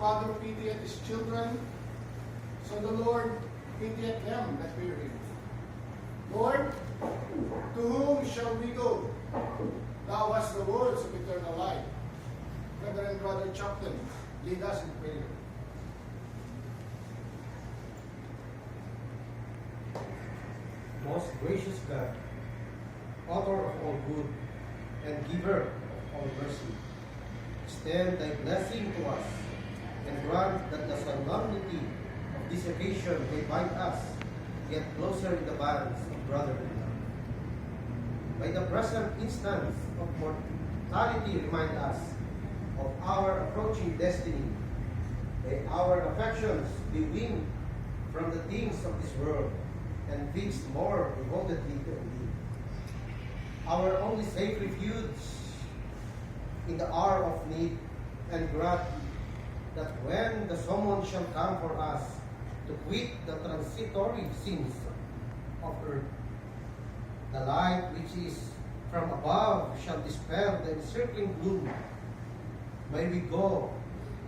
Father pitieth his children, so the Lord pitieth them that fear him. Lord, to whom shall we go? Thou hast the words of eternal life. Reverend Brother Chaplain, lead us in prayer. Most gracious God, author of all good and giver of all mercy, extend thy blessing to us and grant that the solemnity of this occasion may bind us yet closer in the bands of brotherly love. By the present instance of mortality remind us of our approaching destiny. May our affections be weaned from the things of this world and fixed more devotedly to thee. Our only safe refuge in the hour of need, and grant that when the summons shall come for us to quit the transitory sins of earth, the light which is from above shall dispel the encircling gloom. May we go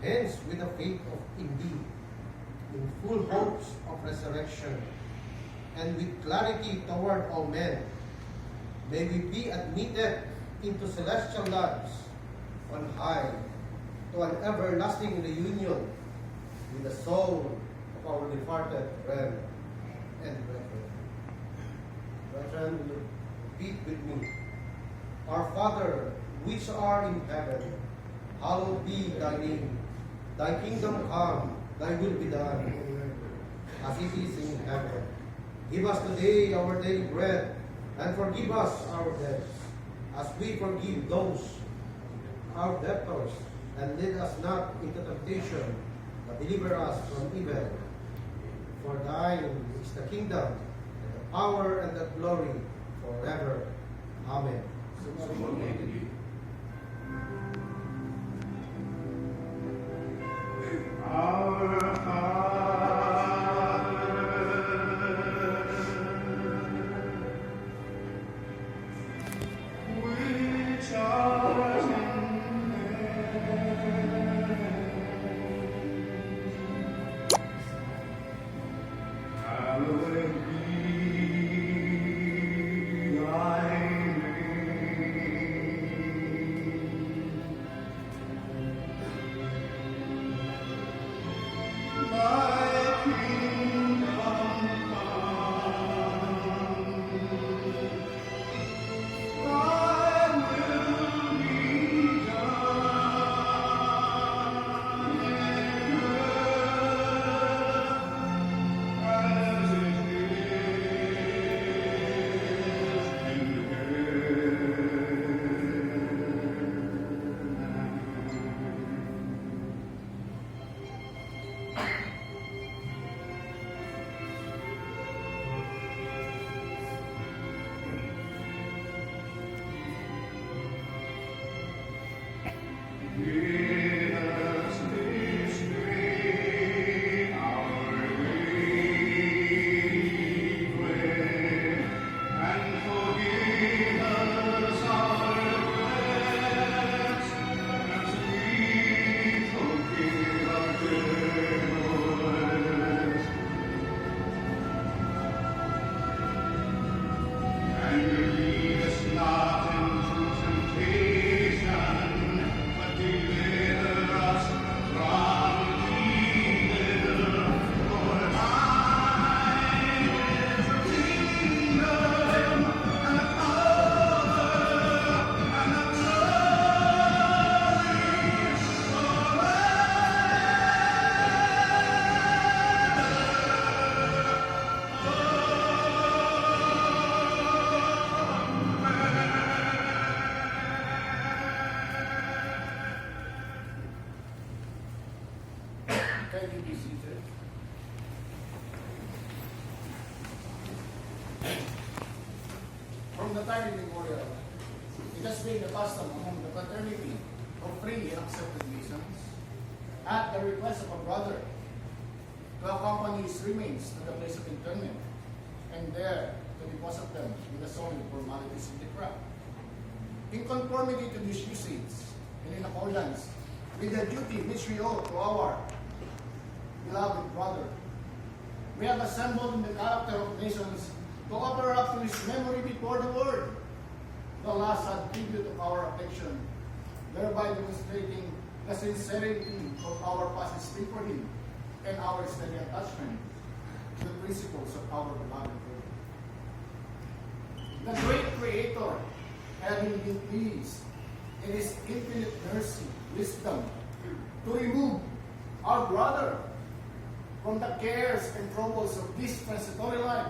hence with the faith of in thee, in full hopes of resurrection, and with clarity toward all men. May we be admitted into celestial lands on high, to an everlasting reunion with the soul of our departed friend and brethren. Brethren, repeat with me. Our Father, which art in heaven, hallowed be thy name. Thy kingdom come, thy will be done, as it is in heaven. Give us today our daily bread, and forgive us our debts, as we forgive those our debtors, and lead us not into temptation, but deliver us from evil. For thine is the kingdom, and the power, and the glory, forever. Amen. Our Father, which art in heaven, hallowed be thy name. Thy kingdom come, thy will be done in earth as it is in Give us this day our daily bread, and forgive us our debts, as we forgive our debtors. And lead us not into temptation, but deliver us from evil. For thine is the kingdom, and the power, and the glory Can you be seated? From the time immemorial, it has been the custom among the fraternity of free and accepted Masons, at the request of a brother, to accompany his remains to the place of interment, and there to deposit them with the solemn formalities of the craft. In conformity to these usage, and in accordance with the duty which we owe to our beloved brother. We have assembled in the character of nations to offer up to his memory before the Lord the last sad tribute of our affection, thereby demonstrating the sincerity of our past esteem for him and our steady attachment to the principles of our beloved Lord. The great Creator, having been pleased in his infinite mercy, wisdom, to remove our brother from the cares and troubles of this transitory life,